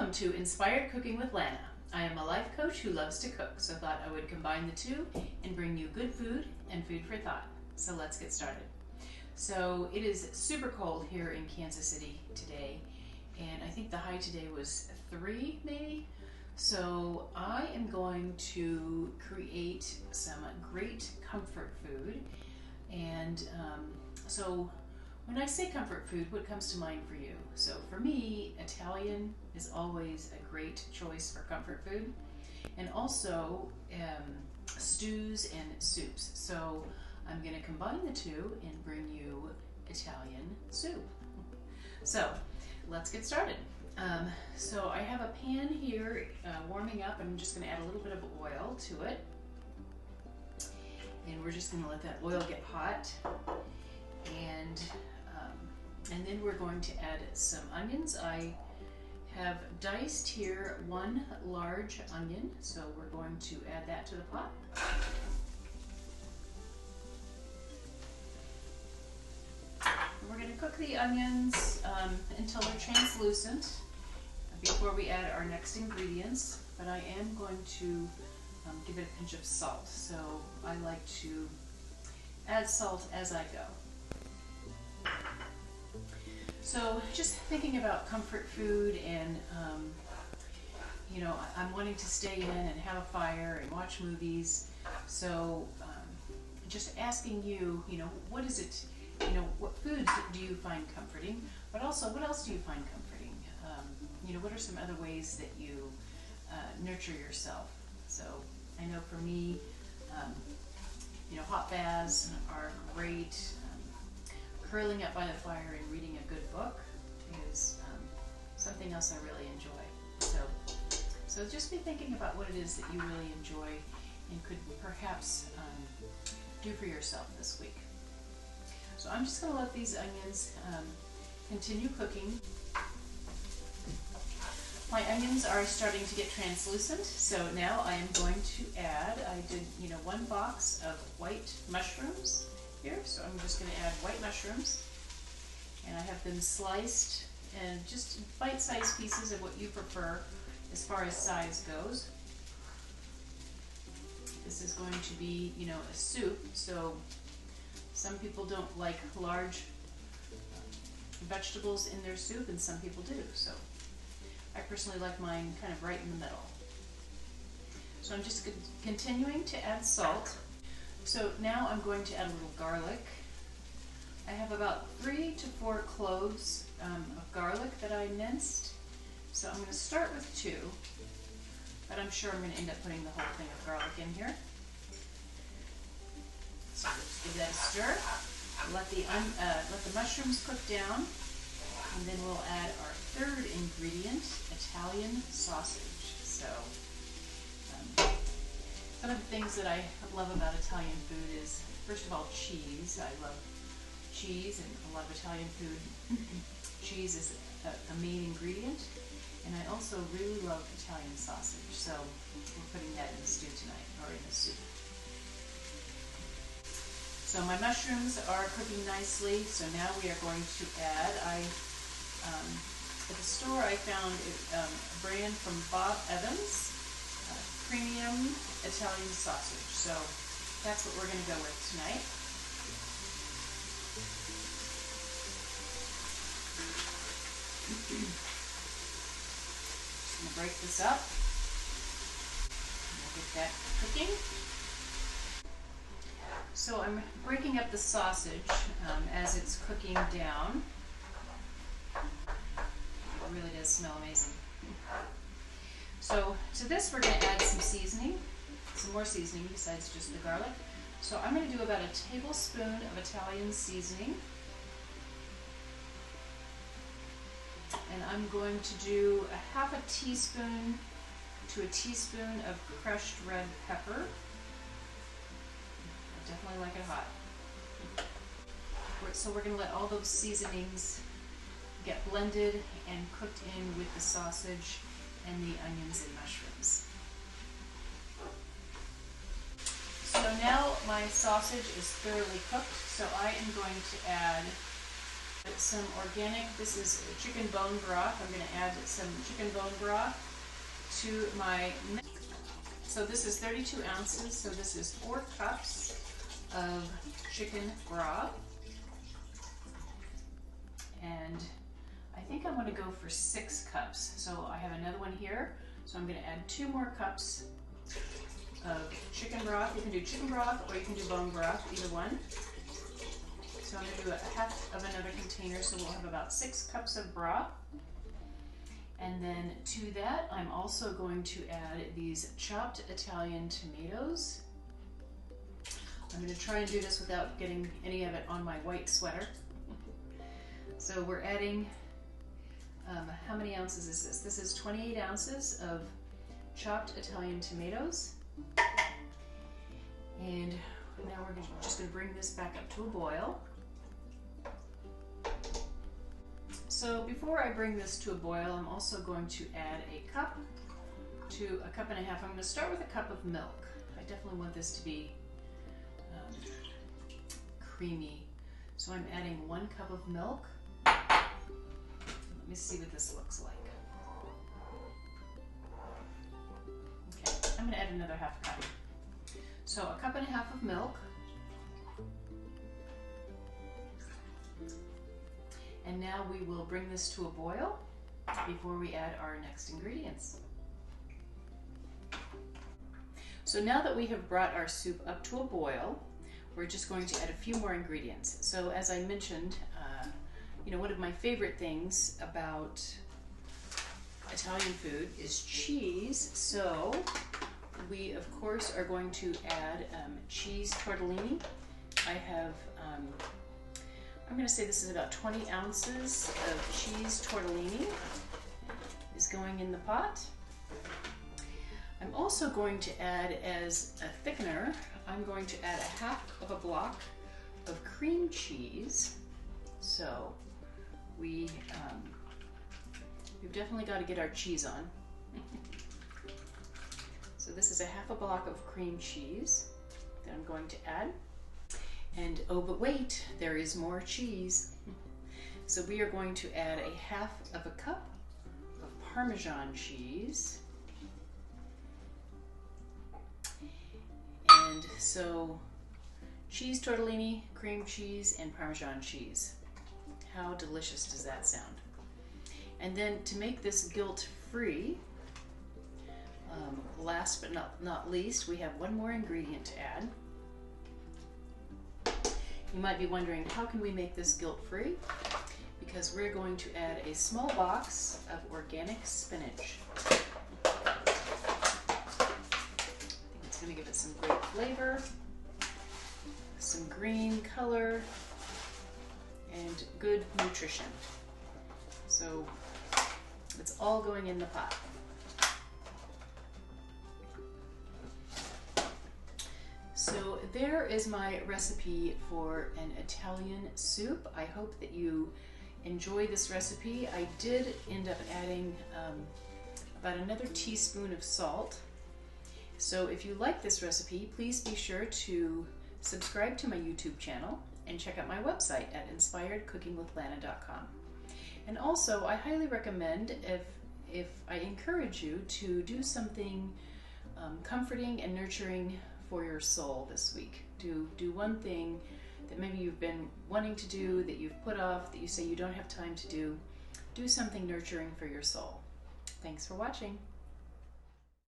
Welcome to Inspired Cooking with Lana. I am a life coach who loves to cook, so thought I would combine the two and bring you good food and food for thought. So let's get started. So it is super cold here in Kansas City today, and I think the high today was 3 maybe. So I am going to create some great comfort food. And so when I say comfort food, what comes to mind for you? So for me, Italian is always a great choice for comfort food, and also stews and soups. So I'm going to combine the two and bring you Italian soup. So let's get started. So I have a pan here warming up. I'm just going to add a little bit of oil to it, and we're just going to let that oil get hot. And then we're going to add some onions. I have diced here 1 large onion, so we're going to add that to the pot. And we're going to cook the onions until they're translucent before we add our next ingredients, but I am going to give it a pinch of salt. So I like to add salt as I go. So just thinking about comfort food, and you know, I'm wanting to stay in and have a fire and watch movies. So just asking you, you know, what is it, you know, what foods do you find comforting? But also, what else do you find comforting? You know, what are some other ways that you nurture yourself? So I know for me, you know, hot baths are great. Curling up by the fire and reading a good book is something else I really enjoy. So just be thinking about what it is that you really enjoy and could perhaps do for yourself this week. So I'm just going to let these onions continue cooking. My onions are starting to get translucent, so now I am going to add, I did, you know, 1 box of white mushrooms here, so I'm just going to add white mushrooms, and I have them sliced and just bite-sized pieces of what you prefer as far as size goes. This is going to be, you know, a soup, so some people don't like large vegetables in their soup, and some people do. So I personally like mine kind of right in the middle. So I'm just continuing to add salt. So now I'm going to add a little garlic. I have about 3 to 4 cloves of garlic that I minced. So I'm going to start with 2, but I'm sure I'm going to end up putting the whole thing of garlic in here. So let's give that a stir. Let the mushrooms cook down, and then we'll add our 3rd ingredient, Italian sausage. So some of the things that I love about Italian food is, first of all, cheese. I love cheese and a lot of Italian food. Cheese is a main ingredient, and I also really love Italian sausage. So we're putting that in the stew tonight, or in the soup. So my mushrooms are cooking nicely, so now we are going to add, at the store I found a brand from Bob Evans, premium Italian sausage. So that's what we're going to go with tonight. Just going to break this up, and we'll get that cooking. So I'm breaking up the sausage as it's cooking down. It really does smell amazing. So to this we're going to add some seasoning, some more seasoning besides just the garlic. So I'm going to do about a tablespoon of Italian seasoning. And I'm going to do a ½ teaspoon to a teaspoon of crushed red pepper. I definitely like it hot. So we're going to let all those seasonings get blended and cooked in with the sausage and the onions and mushrooms. So now my sausage is thoroughly cooked, so I am going to add Some organic, this is chicken bone broth. I'm going to add some chicken bone broth to my mix. So this is 32 ounces, so this is 4 cups of chicken broth. And I think I want to go for 6 cups. So I have another one here, so I'm going to add 2 more cups of chicken broth. You can do chicken broth or you can do bone broth, either one. So I'm going to do a half of another container, so we'll have about 6 cups of broth. And then to that, I'm also going to add these chopped Italian tomatoes. I'm going to try and do this without getting any of it on my white sweater. So we're adding, how many ounces is this? This is 28 ounces of chopped Italian tomatoes. And now we're just going to bring this back up to a boil. So before I bring this to a boil, I'm also going to add a cup to a cup and a half. I'm going to start with a cup of milk. I definitely want this to be creamy. So I'm adding 1 cup of milk. Let me see what this looks like. Okay, I'm going to add another half cup. So a cup and a half of milk. And now we will bring this to a boil before we add our next ingredients. So now that we have brought our soup up to a boil, we're just going to add a few more ingredients. So as I mentioned, you know, one of my favorite things about Italian food is cheese. So we of course are going to add cheese tortellini. I have I'm going to say this is about 20 ounces of cheese tortellini is going in the pot. I'm also going to add, as a thickener, I'm going to add a half of a block of cream cheese. So we've definitely got to get our cheese on. So this is a half a block of cream cheese that I'm going to add. And oh, but wait, there is more cheese. So we are going to add a half of a cup of Parmesan cheese. And so cheese tortellini, cream cheese, and Parmesan cheese. How delicious does that sound? And then to make this guilt-free, last but not least, we have one more ingredient to add. You might be wondering, how can we make this guilt-free? Because we're going to add a small box of organic spinach. I think it's going to give it some great flavor, some green color, and good nutrition. So it's all going in the pot. So there is my recipe for an Italian soup. I hope that you enjoy this recipe. I did end up adding about another teaspoon of salt. So if you like this recipe, please be sure to subscribe to my YouTube channel and check out my website at inspiredcookingwithlana.com. And also, I highly recommend, if I encourage you to do something comforting and nurturing for your soul this week. Do one thing that maybe you've been wanting to do, that you've put off, that you say you don't have time to do. Do something nurturing for your soul. Thanks for watching.